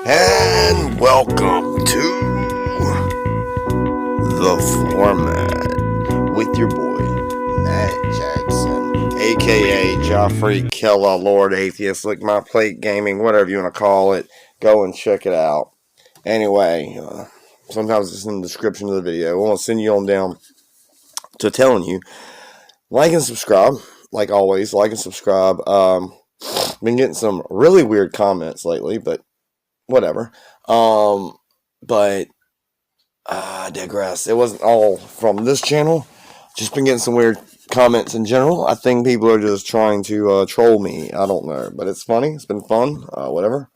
And welcome to the Formatt with your boy, Matt Jackson, aka Joffrey Killer, Lord Atheist, Lick My Plate Gaming, whatever you want to call it. Go and check it out. Anyway, sometimes it's in the description of the video. I want to send you on down to telling you, like and subscribe. Like always, like and subscribe. Been getting some really weird comments lately, but whatever. But I digress. It wasn't all from this channel. Just been getting some weird comments in general. I think people are just trying to troll me. I don't know, but it's funny. It's been fun. Whatever.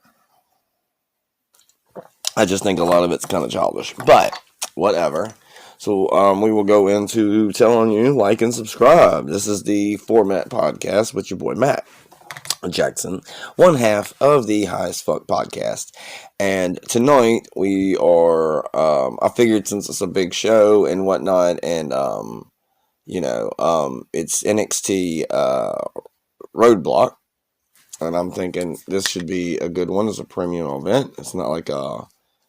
I just think a lot of it's kind of childish, but whatever. So we will go into telling you like and subscribe. This is the Formatt podcast with your boy Matt Jackson, one half of the Highest Fuck podcast. And tonight we are, I figured since it's a big show and whatnot, and it's Nxt RoadBlock, and I'm thinking this should be a good one as a premium event. It's not like a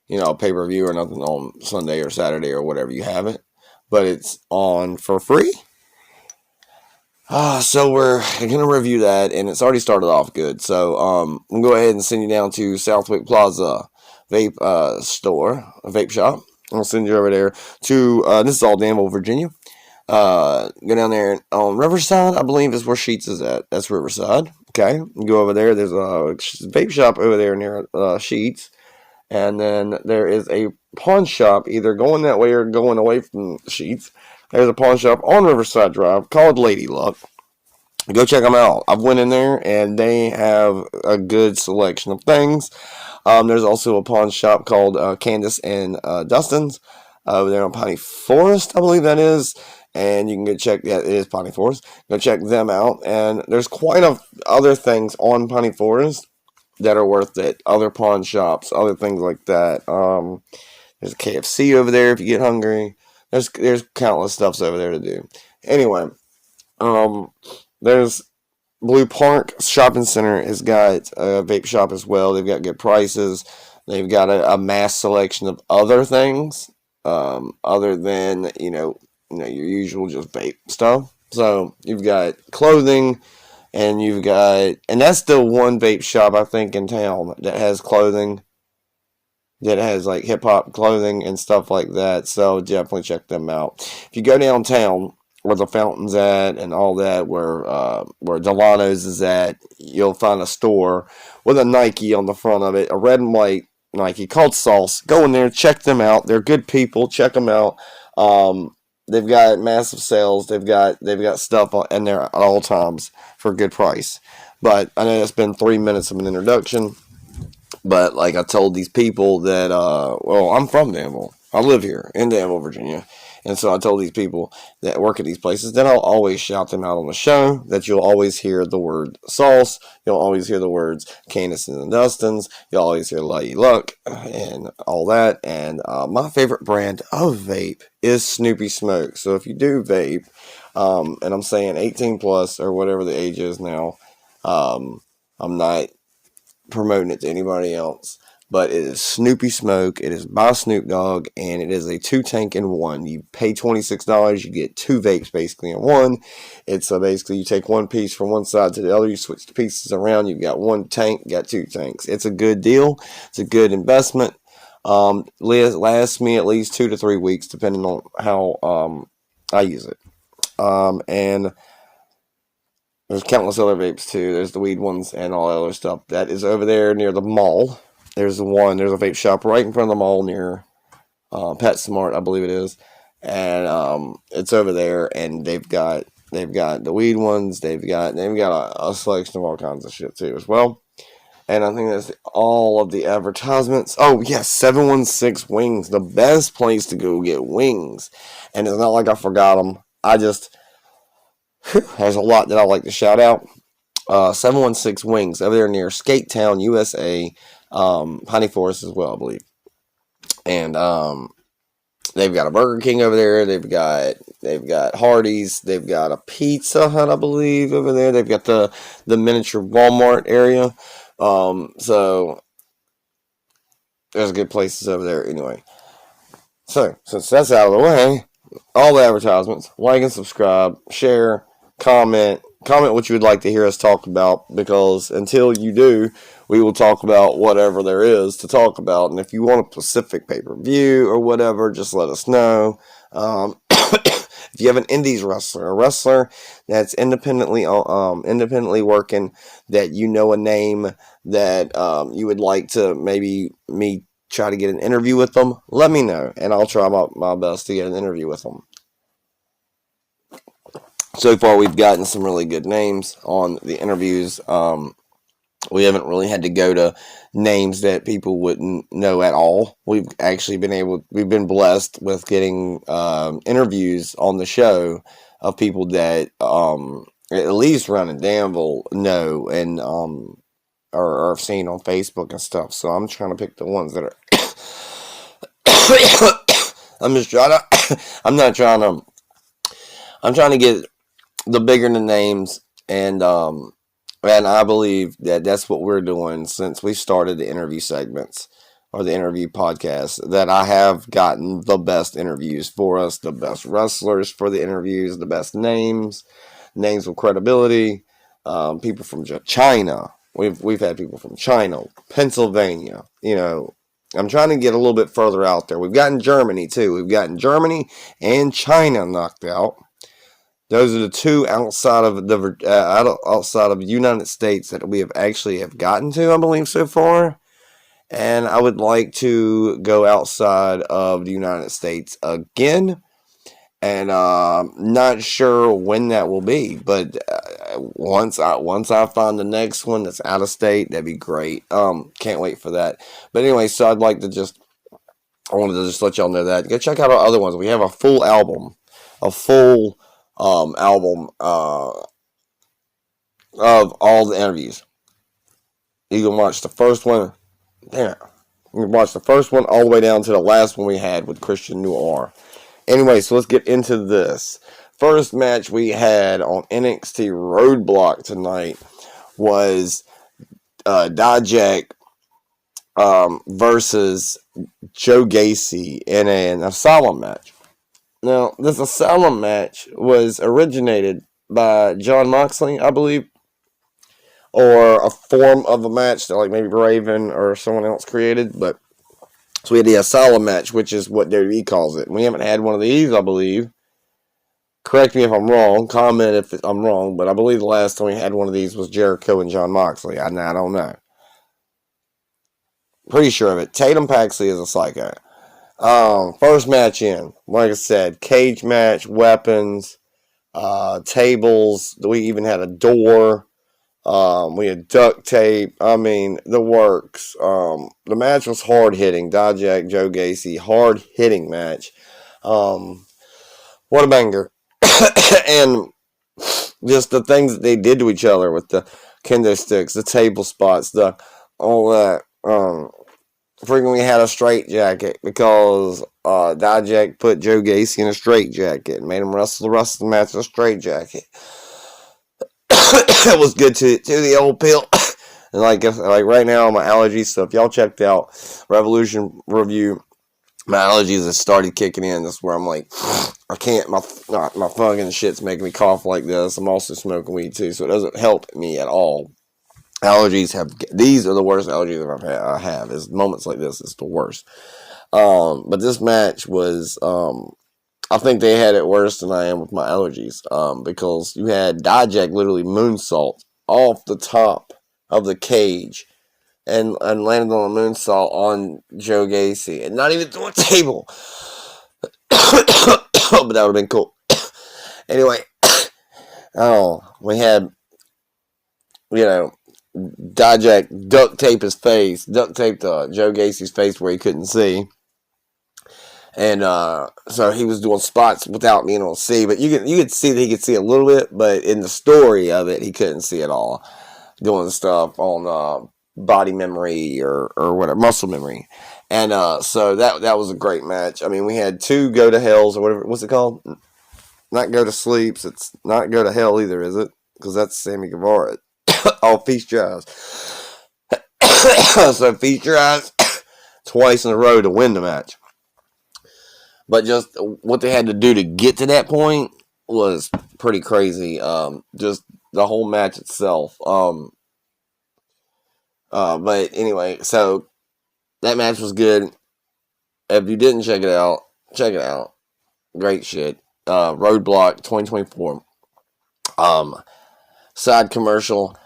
pay-per-view or nothing on Sunday or Saturday or whatever you have it, but it's on for free. So we're going to review that, and it's already started off good. So we'll go ahead and send you down to Southwick Plaza vape vape shop. I'll send you over there to, this is all Danville, Virginia. Go down there on Riverside, I believe is where Sheets is at. That's Riverside. Okay, you go over there. There's a vape shop over there near Sheets. And then there is a pawn shop either going that way or going away from Sheets. There's a pawn shop on Riverside Drive called Lady Luck. Go check them out. I've went in there and they have a good selection of things. There's also a pawn shop called Candace and Dustin's over there on Piney Forest, I believe that is. And you can go check, yeah, it is Piney Forest. Go check them out. And there's quite a other things on Piney Forest that are worth it. Other pawn shops, other things like that. There's a KFC over there if you get hungry. There's countless stuffs over there to do. Anyway, there's Blue Park Shopping Center has got a vape shop as well. They've got good prices. They've got a mass selection of other things, other than your usual just vape stuff. So you've got clothing. And and that's the one vape shop, I think, in town that has clothing, that has like hip hop clothing and stuff like that. So definitely check them out. If you go downtown where the fountain's at and all that, where Delano's is at, you'll find a store with a Nike on the front of it, a red and white Nike called Sauce. Go in there, check them out. They're good people. Check them out. They've got massive sales. They've got stuff in there at all times for a good price. But I know it's been 3 minutes of an introduction. But like I told these people that, I'm from Danville. I live here in Danville, Virginia. And so I told these people that work at these places that I'll always shout them out on the show, that you'll always hear the word Sauce. You'll always hear the words Candace and Dustin's. You'll always hear Lady Luck and all that. And my favorite brand of vape is Snoopy Smoke. So if you do vape, and I'm saying 18 plus or whatever the age is now, I'm not promoting it to anybody else. But it is Snoopy Smoke. It is by Snoop Dogg, and it is a 2-tank in one. You pay $26, you get 2 vapes basically in one. It's basically you take one piece from one side to the other, you switch the pieces around, you've got 1 tank, you got 2 tanks. It's a good deal. It's a good investment. Lasts me at least 2 to 3 weeks, depending on how I use it. And there's countless other vapes too. There's the weed ones and all that other stuff. That is over there near the mall. There's a vape shop right in front of the mall near PetSmart, I believe it is, and it's over there. And they've got the weed ones. They've got a selection of all kinds of shit too as well. And I think that's all of the advertisements. Oh yes, 716 Wings, the best place to go get wings. And it's not like I forgot them. There's a lot that I like to shout out. 716 Wings over there near Skate Town, USA. Piney Forest as well, I believe. And they've got a Burger King over there. They've got Hardee's. They've got a Pizza Hut, I believe, over there. They've got the miniature Walmart area. So There's good places over there anyway. So, since that's out of the way, all the advertisements, like and subscribe, share, comment what you would like to hear us talk about, because until you do, we will talk about whatever there is to talk about. And if you want a specific pay-per-view or whatever, just let us know. If you have an indies wrestler, a wrestler that's independently working, that you know a name that you would like to maybe me try to get an interview with them, let me know, and I'll try my best to get an interview with them. So far, we've gotten some really good names on the interviews. We haven't really had to go to names that people wouldn't know at all. We've been blessed with getting interviews on the show of people that at least Run and Danville know and are seen on Facebook and stuff. So I'm trying to pick the ones that are. I'm trying to get the bigger the names, and I believe that that's what we're doing since we started the interview segments or the interview podcast, that I have gotten the best interviews for us, the best wrestlers for the interviews, the best names with credibility, people from China. We've had people from China, Pennsylvania, I'm trying to get a little bit further out there. We've gotten Germany too. We've gotten Germany and China knocked out. Those are the two outside of the United States that we have gotten to, I believe, so far. And I would like to go outside of the United States again. And not sure when that will be, but once I find the next one that's out of state, that'd be great. Can't wait for that. But anyway, so I wanted to just let y'all know that. Go check out our other ones. We have a full album of all the interviews. You can watch the first one. You can watch the first one all the way down to the last one we had with Christian Noir. Anyway, so let's get into this. First match we had on NXT RoadBlock tonight was Dijak versus Joe Gacy in an Asylum match. Now, this Asylum match was originated by Jon Moxley, I believe, or a form of a match that like maybe Raven or someone else created, but so we had the Asylum match, which is what WWE calls it. We haven't had one of these, I believe. Correct me if I'm wrong. Comment if I'm wrong. But I believe the last time we had one of these was Jericho and Jon Moxley. I don't know. Pretty sure of it. Tatum Paxley is a psycho. First match in. Like I said, cage match, weapons, tables. We even had a door. We had duct tape. I mean, the works. The match was hard hitting. Dijak, Joe Gacy, hard hitting match. What a banger. And just the things that they did to each other with the kendo sticks, the table spots, all that. Frequently had a straight jacket because Dijak put Joe Gacy in a straight jacket and made him wrestle the rest of the match in a straight jacket. It was good to the old pill. And like right now, my allergies. So if y'all checked out Revolution Review, my allergies have started kicking in. That's where I'm like, I can't. My fucking shit's making me cough like this. I'm also smoking weed too, so it doesn't help me at all. These are the worst allergies I have. Is moments like this is the worst. But this match was. I think they had it worse than I am with my allergies, because you had Dijak literally moonsault off the top of the cage and landed on a moonsault on Joe Gacy and not even through a table. But that would have been cool. Anyway, we had, Dijak duct taped Joe Gacy's face where he couldn't see. And so he was doing spots without being able to see, but you could see that he could see a little bit, but in the story of it, he couldn't see at all. Doing stuff on body memory or whatever, muscle memory, and so that was a great match. I mean, we had two go to hells or whatever. What's it called? Not go to sleeps. It's not go to hell either, is it? Because that's Sammy Guevara. Oh, feast your eyes. So feast your eyes twice in a row to win the match. But just what they had to do to get to that point was pretty crazy. Just the whole match itself. But anyway, so that match was good. If you didn't check it out, check it out. Great shit. Roadblock 2024. Side commercial.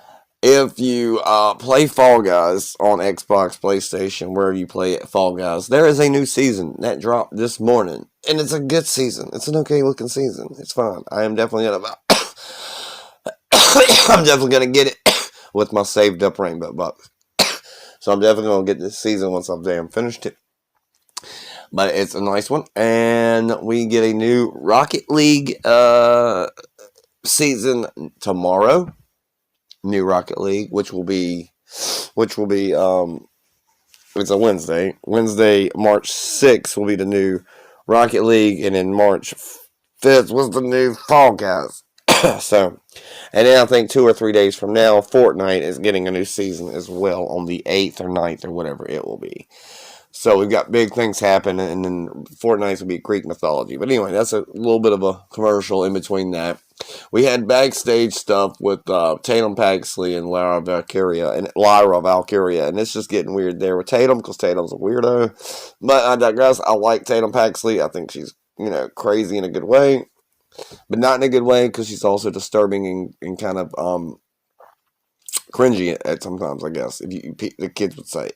If you play Fall Guys on Xbox, PlayStation, wherever you play it, Fall Guys, there is a new season that dropped this morning. And it's a good season. It's an okay looking season. It's fine. I am definitely gonna I'm definitely gonna get it with my saved up Rainbow Bucks. So I'm definitely gonna get this season once I'm damn finished it. But it's a nice one. And we get a new Rocket League season tomorrow. New Rocket League, which will be it's a Wednesday. Wednesday, March 6th will be the new Rocket League, and then March 5th was the new Fall Guys. So, and then I think 2 or 3 days from now, Fortnite is getting a new season as well on the 8th or 9th or whatever it will be. So we've got big things happening, and then Fortnite's will be Greek mythology. But anyway, that's a little bit of a commercial in between that. We had backstage stuff with Tatum Paxley and Lyra Valkyria, and it's just getting weird there with Tatum because Tatum's a weirdo. But I digress. I like Tatum Paxley. I think she's crazy in a good way, but not in a good way because she's also disturbing and kind of cringy at sometimes. I guess if the kids would say.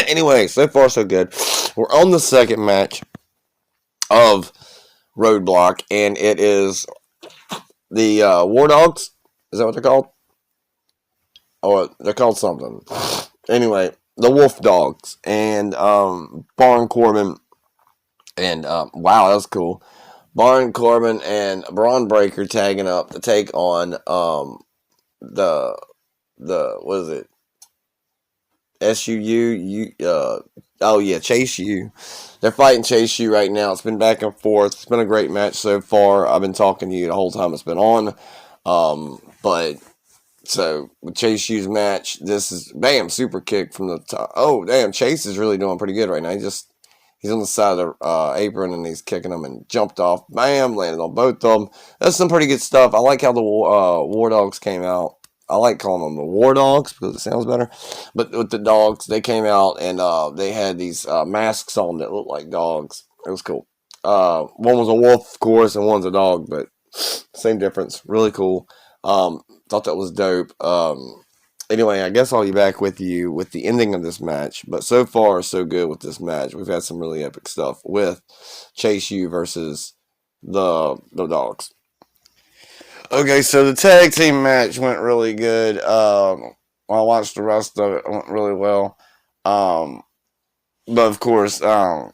Anyway, so far so good. We're on the second match of Roadblock, and it is the War Dogs. Is that what they're called? Oh, they're called something. Anyway, the Wolf Dogs and Baron Corbin, and wow, that was cool. Baron Corbin and Braun Breaker tagging up to take on the what is it? Chase U. They're fighting Chase U right now. It's been back and forth. It's been a great match so far. I've been talking to you the whole time it's been on. But so with Chase U's match, this is super kick from the top. Oh damn, Chase is really doing pretty good right now. He's on the side of the apron and he's kicking them and jumped off. Bam, landed on both of them. That's some pretty good stuff. I like how the War Dogs came out. I like calling them the War Dogs because it sounds better. But with the dogs, they came out and they had these masks on that looked like dogs. It was cool. One was a wolf, of course, and one's a dog, but same difference. Really cool. Thought that was dope. Anyway, I guess I'll be back with you with the ending of this match. But so far, so good with this match. We've had some really epic stuff with Chase U versus the dogs. Okay, so the tag team match went really good. I watched the rest of it. It went really well. But of course, the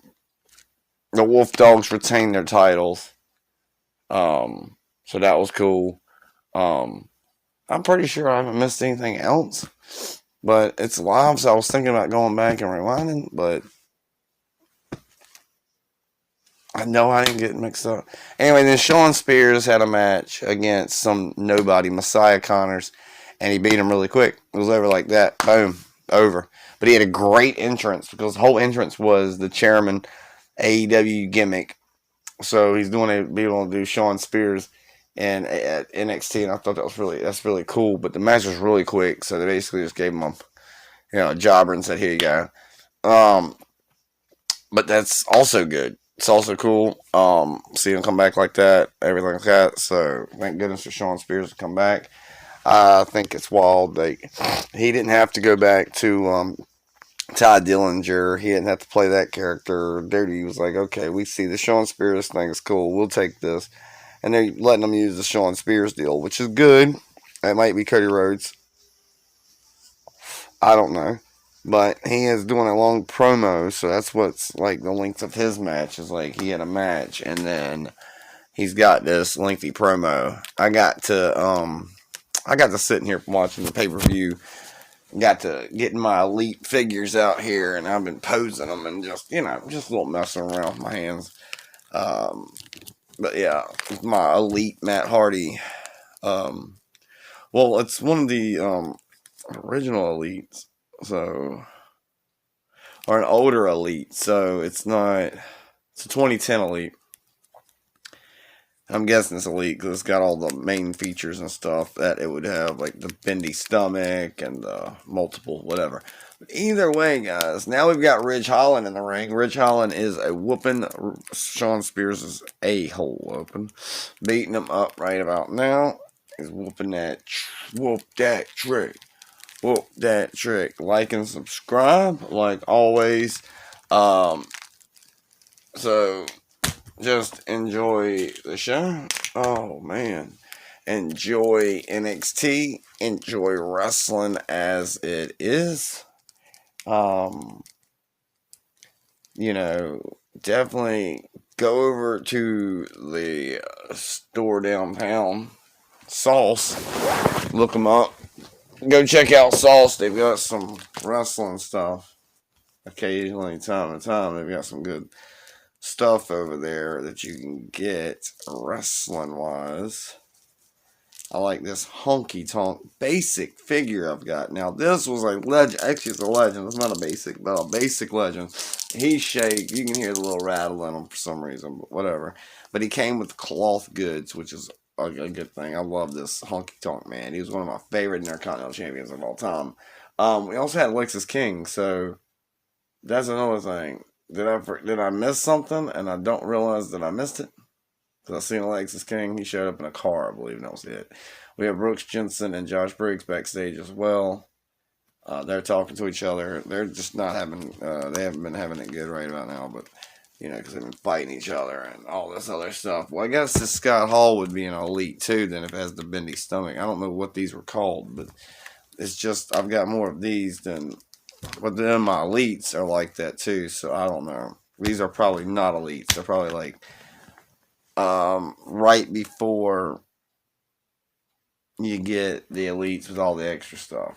Wolf Dogs retained their titles. So that was cool. I'm pretty sure I haven't missed anything else. But it's live, so I was thinking about going back and rewinding, but I know I didn't get mixed up. Anyway, then Shawn Spears had a match against some nobody, Messiah Connors, and he beat him really quick. It was over like that. Boom. Over. But he had a great entrance because the whole entrance was the chairman AEW gimmick. So he's be able to do Shawn Spears and at NXT, and I thought that's really cool. But the match was really quick, so they basically just gave him a jobber and said, "Here you go." But that's also good. It's also cool. See him come back like that, everything like that. So thank goodness for Shawn Spears to come back. I think it's wild. He didn't have to go back to Ty Dillinger. He didn't have to play that character. Dirty was like, okay, we see the Shawn Spears thing is cool. We'll take this. And they're letting them use the Shawn Spears deal, which is good. It might be Cody Rhodes. I don't know. But he is doing a long promo, so that's what's like the length of his match is like he had a match and then he's got this lengthy promo. I got to sit in here watching the pay-per-view. Got to getting my elite figures out here and I've been posing them and just a little messing around with my hands. But yeah, my elite Matt Hardy. Well, it's one of the original elites. So, or an older Elite. So it's not. It's a 2010 Elite. I'm guessing it's Elite because it's got all the main features and stuff that it would have, like the bendy stomach and the multiple whatever. But either way, guys, now we've got Ridge Holland in the ring. Ridge Holland is a whooping Shawn Spears' a-hole open, beating him up right about now. He's whooping that, whoop that trick, whoop that trick. Like and subscribe, like always. So just enjoy the show. Oh man. Enjoy NXT. Enjoy wrestling as it is. You know, definitely go over to the store downtown, Sauce. Look them up. Go check out Sauce. They've got some wrestling stuff. Occasionally, time to time, they've got some good stuff over there that you can get wrestling wise. I like this honky tonk basic figure I've got. Now this was a legend. Actually, it's a legend. It's not a basic, but a basic legend. He's shake. You can hear the little rattle in him for some reason, but whatever. But he came with cloth goods, which is a good thing. I love this honky tonk man. He was one of my favorite Intercontinental champions of all time. We also had Lexus King, so that's another thing. Did I miss something and I don't realize that I missed it? Because I seen Alexis King. He showed up in a car, I believe, and that was it. We have Brooks Jensen and Josh Briggs backstage as well. They're talking to each other. They're just not having, they haven't been having it good right about now, but, you know, because they've been fighting each other and all this other stuff. Well, I guess this Scott Hall would be an Elite too, then if it has the bendy stomach. I don't know what these were called, but it's just, I've got more of these than, but then my Elites are like that too, so I don't know. These are probably not Elites. They're probably like, right before you get the Elites with all the extra stuff,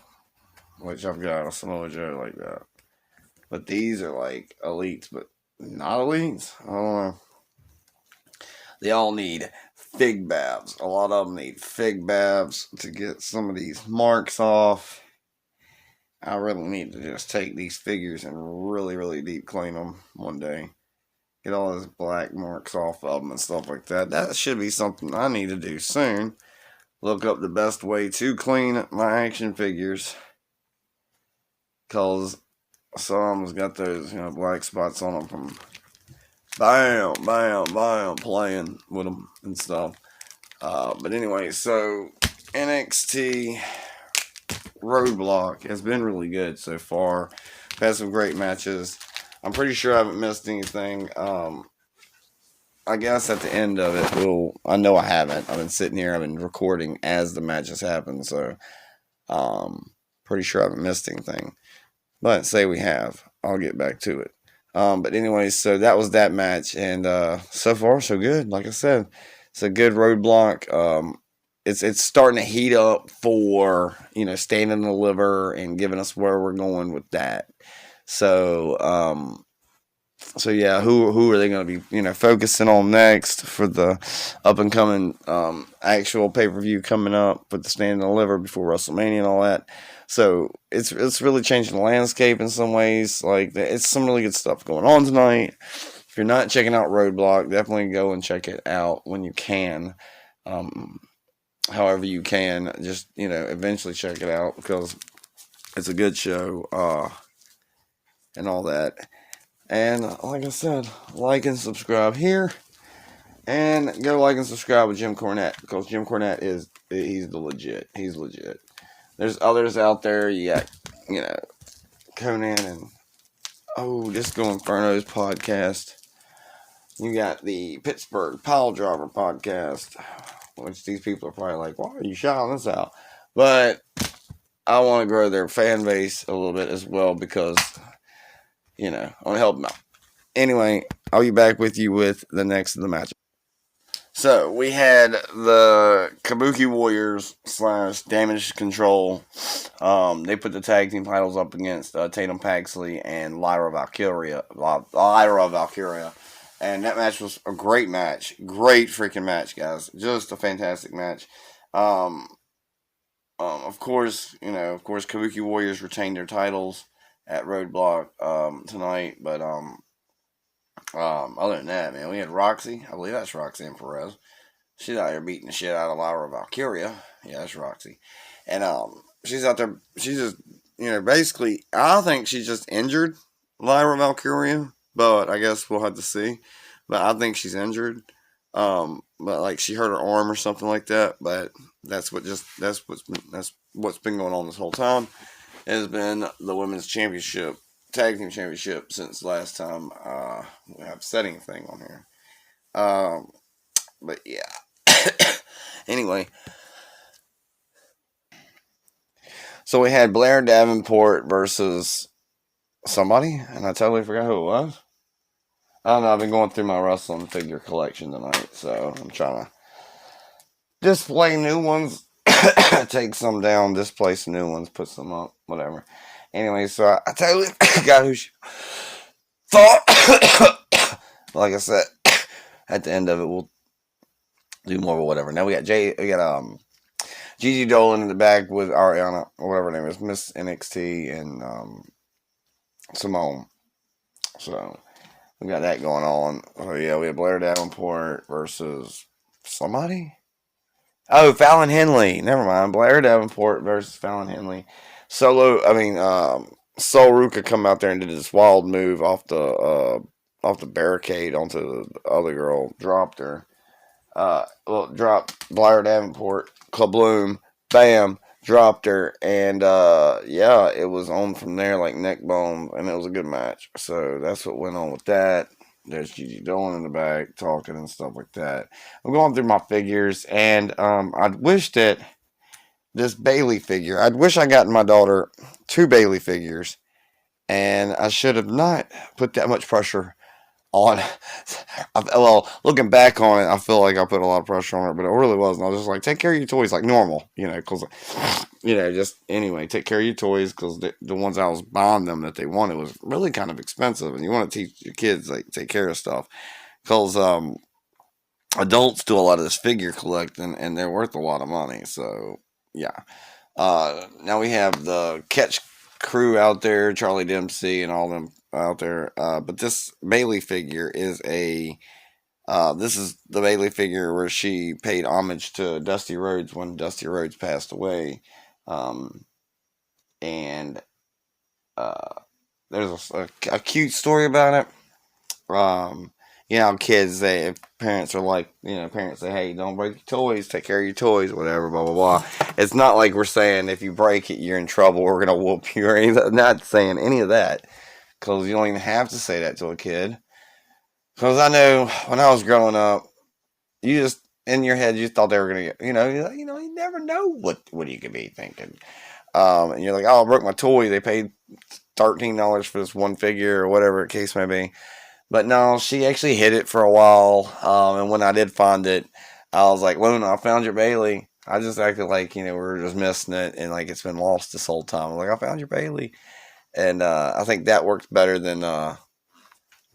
which I've got a Samoa Joe like that. But these are like Elites, but not Elites. I don't know. They all need fig babs. A lot of them need fig babs to get some of these marks off. I really need to just take these figures and really, really deep clean them one day. Get all those black marks off of them and stuff like that. That should be something I need to do soon. Look up the best way to clean my action figures. Because someone's got those, black spots on them from bam, bam, bam, playing with them and stuff. But anyway, so NXT RoadBlock has been really good so far. Had some great matches. I'm pretty sure I haven't missed anything. I guess at the end of it, I know I haven't. I've been sitting here, I've been recording as the matches happen, so pretty sure I haven't missed anything. But say we have, I'll get back to it. But anyway, so that was that match, and so far so good. Like I said, it's a good roadblock. It's starting to heat up for staying in the liver and giving us where we're going with that. So yeah, who are they going to be focusing on next for the up and coming actual pay per view coming up with the Stand in the Liver before WrestleMania and all that. So it's really changing the landscape in some ways. Like it's some really good stuff going on tonight. If you're not checking out Roadblock, definitely go and check it out when you can. However you can, just eventually check it out because it's a good show and all that. And like I said, like and subscribe here. And go like and subscribe with Jim Cornette. Because Jim Cornette he's legit. He's legit. There's others out there. You got, Conan and, Disco Inferno's podcast. You got the Pittsburgh Pile Driver podcast. Which these people are probably like, why are you shouting this out? But I want to grow their fan base a little bit as well because I want to help them out. Anyway, I'll be back with you with the next of the match. So, we had the Kabuki Warriors / Damage Control. They put the tag team titles up against Tatum Paxley and Lyra Valkyria. And that match was a great match. Great freaking match, guys. Just a fantastic match. Of course, Kabuki Warriors retained their titles at Roadblock tonight, but other than that, man, we had Roxy. I believe that's Roxanne Perez. She's out there beating the shit out of Lyra Valkyria. Yeah, that's Roxy. And she's out there. She's just, basically, I think she's just injured Lyra Valkyria, but I guess we'll have to see. But I think she's injured. But like she hurt her arm or something like that. But that's what's been going on this whole time. It has been the women's championship, tag team championship since last time we have setting thing on here. But yeah. Anyway, so we had Blair Davenport versus somebody, and I totally forgot who it was. I don't know. I've been going through my wrestling figure collection tonight, so I'm trying to display new ones, take some down, display some new ones, put some up, whatever. Anyway, so I totally forgot who she thought. Like I said, at the end of it, we'll do more or whatever. Now we got Gigi Dolan in the back with Ariana, or whatever her name is, Miss NXT, and Simone. So we got that going on. Oh yeah, we have Blair Davenport versus somebody. Oh, Fallon Henley. Never mind. Blair Davenport versus Fallon Henley. Sol Ruka come out there and did this wild move off the barricade onto the other girl, dropped her. Dropped Blair Davenport, kabloom, bam, dropped her, and yeah, it was on from there like neck bone, and it was a good match. So that's what went on with that. There's Gigi Dolan in the back talking and stuff like that. I'm going through my figures, and I wish that this Bailey figure, I'd wish I gotten my daughter 2 Bailey figures, and I should have not put that much pressure on. Well, looking back on it, I feel like I put a lot of pressure on her, but it really wasn't. I was just like, take care of your toys like normal, because, just anyway, take care of your toys, because the ones I was buying them that they wanted was really kind of expensive, and you want to teach your kids, like, take care of stuff, because adults do a lot of this figure collecting, and they're worth a lot of money, so, yeah. Now we have the Catch crew out there, Charlie Dempsey and all them out there. But this Bailey figure is this is the Bailey figure where she paid homage to Dusty Rhodes when Dusty Rhodes passed away. And there's a cute story about it. Kids, if parents are like, parents say, hey, don't break your toys, take care of your toys, whatever, blah, blah, blah. It's not like we're saying if you break it, you're in trouble, we're going to whoop you or anything. I'm not saying any of that, because you don't even have to say that to a kid. Because I know when I was growing up, you just, in your head, you thought they were going to get, you never know what you could be thinking. And you're like, oh, I broke my toy. They paid $13 for this one figure or whatever the case may be. But no, she actually hid it for a while. And when I did find it, I was like, Luna, I found your Bailey. I just acted like, we were just missing it and like it's been lost this whole time. I'm like, I found your Bailey. And I think that worked better than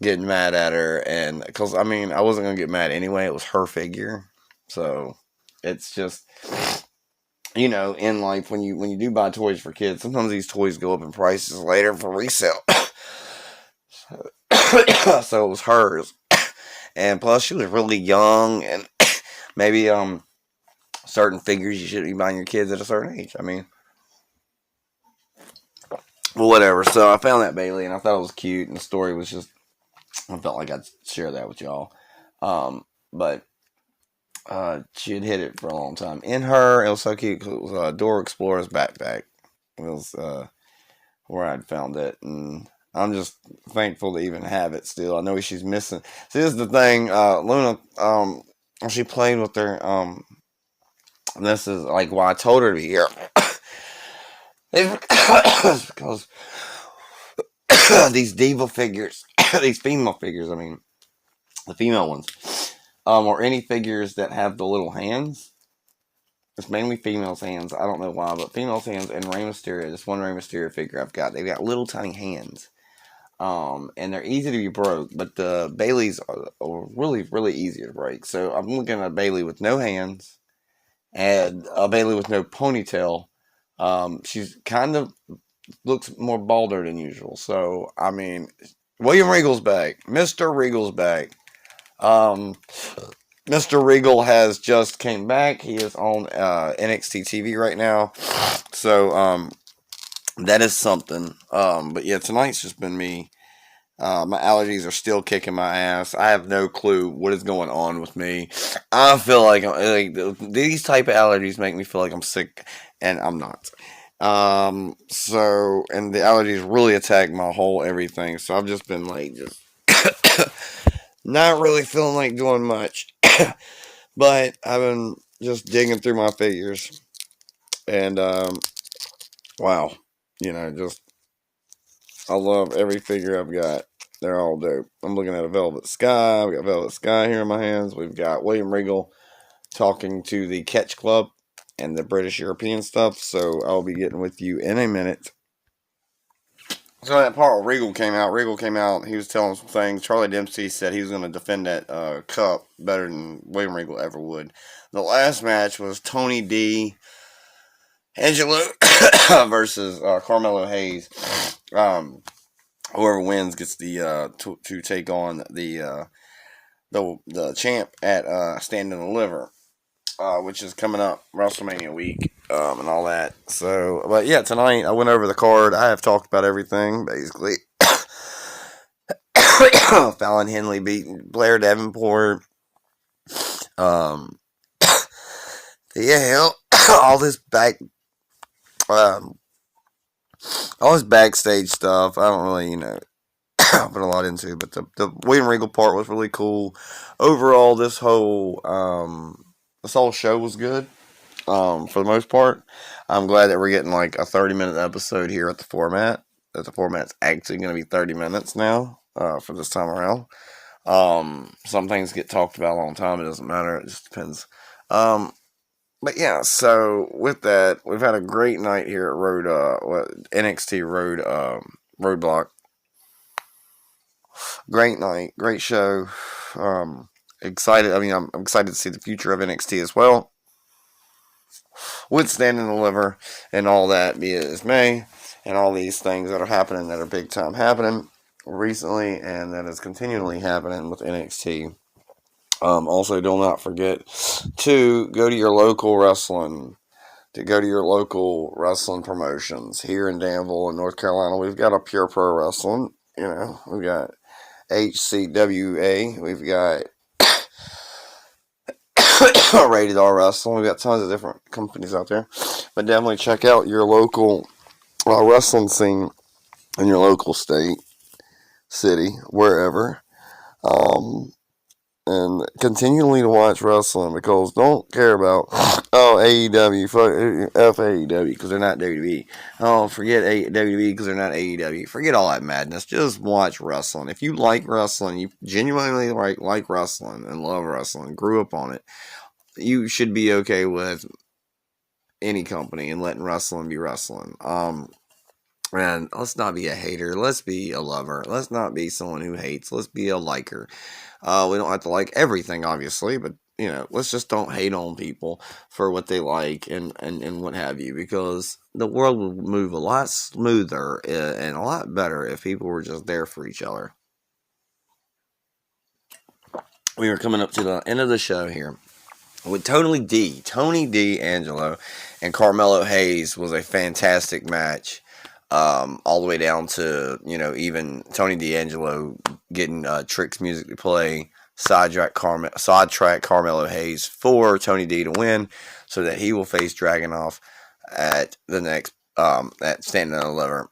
getting mad at her. And because, I wasn't going to get mad anyway. It was her figure. So it's just, in life, when you do buy toys for kids, sometimes these toys go up in prices later for resale. So it was hers, and plus she was really young, and maybe certain figures you shouldn't be buying your kids at a certain age. Well, whatever. So I found that Bailey, and I thought it was cute, and the story was just, I felt like I'd share that with y'all. But she had hid it for a long time. In her, it was so cute because it was a Dora Explorer's backpack. It was where I'd found it, and I'm just thankful to even have it still. I know she's missing. See, this is the thing. Luna, she played with her. This is like why I told her to be here. It's because these diva figures, these female figures, the female ones, or any figures that have the little hands. It's mainly females' hands. I don't know why, but females' hands and Rey Mysterio. This one Rey Mysterio figure I've got. They've got little tiny hands. And they're easy to be broke, but the Baileys are really, really easy to break. So I'm looking at a Bailey with no hands, and a Bailey with no ponytail, She's kind of looks more balder than usual. So I mean, William Regal's back. Mr. Regal's back. Um, Mr. Regal has just came back. He is on NXT TV right now. So that is something. But yeah, tonight's just been me. My allergies are still kicking my ass. I have no clue what is going on with me. I feel like these type of allergies make me feel like I'm sick, and I'm not. So, and the allergies really attack my whole everything. So I've just been like, just not really feeling like doing much. But I've been just digging through my figures, and wow, just I love every figure I've got. They're all dope. I'm looking at a Velvet Sky. We got Velvet Sky here in my hands. We've got William Regal talking to the Catch Club and the British European stuff. So I'll be getting with you in a minute. So that part where Regal came out. He was telling some things. Charlie Dempsey said he was going to defend that cup better than William Regal ever would. The last match was Tony D. Angelo versus Carmelo Hayes. Whoever wins gets the to take on the champ at Stand and Deliver, which is coming up Wrestlemania week and all that. So, but yeah, tonight I went over the card. I have talked about everything basically. Fallon Henley beating Blair Davenport. Yeah, all this all this backstage stuff. I don't really, put a lot into, but the William Regal part was really cool. Overall, this whole show was good. For the most part, I'm glad that we're getting like a 30-minute episode here at the Formatt. That the Format's actually going to be 30 minutes now for this time around. Some things get talked about a long time. It doesn't matter. It just depends. But yeah, so with that, we've had a great night here at NXT RoadBlock. Great night, great show. Excited. I mean, I'm excited to see the future of NXT as well. With Stand and Deliver and all that, be it as may, and all these things that are happening that are big time happening recently, and that is continually happening with NXT. Also, do not forget to go to your local wrestling. To go to your local wrestling promotions here in Danville in North Carolina. We've got a Pure Pro Wrestling. We've got HCWA. We've got Rated R Wrestling. We've got tons of different companies out there. But definitely check out your local wrestling scene in your local state, city, wherever. And continually to watch wrestling, because don't care about AEW, F AEW because they're not WWE. Oh, forget WWE because they're not AEW. Forget all that madness. Just watch wrestling. If you like wrestling, you genuinely like wrestling and love wrestling, grew up on it, you should be okay with any company and letting wrestling be wrestling. And let's not be a hater. Let's be a lover. Let's not be someone who hates. Let's be a liker. We don't have to like everything, obviously, but let's just don't hate on people for what they like and what have you, because the world would move a lot smoother and a lot better if people were just there for each other. We are coming up to the end of the show here with Tony D. Angelo, and Carmelo Hayes was a fantastic match. All the way down to, even Tony D'Angelo getting Trick's music to play, sidetrack Carmelo Hayes for Tony D to win, so that he will face Dragunov at the next at Stand and Deliver.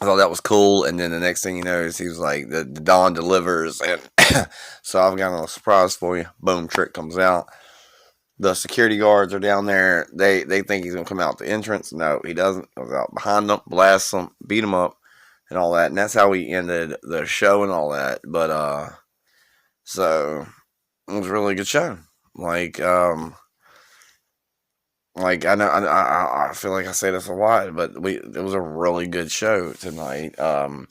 I thought that was cool, and then the next thing you know is he was like, the Dawn delivers, and so I've got a surprise for you. Boom, Trick comes out. The security guards are down there. They think he's going to come out the entrance. No, he doesn't. He goes out behind them, blasts them, beat them up, and all that. And that's how we ended the show and all that. But, so, it was a really good show. I know, I feel like I say this a lot, but it was a really good show tonight. And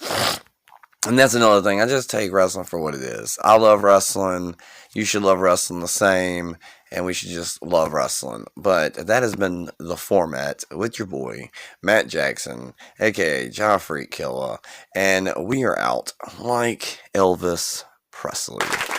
that's another thing. I just take wrestling for what it is. I love wrestling. You should love wrestling the same. and we should just love wrestling. But that has been the Format with your boy, Matt Jackson, aka Joffrey Killa, and we are out like Elvis Presley.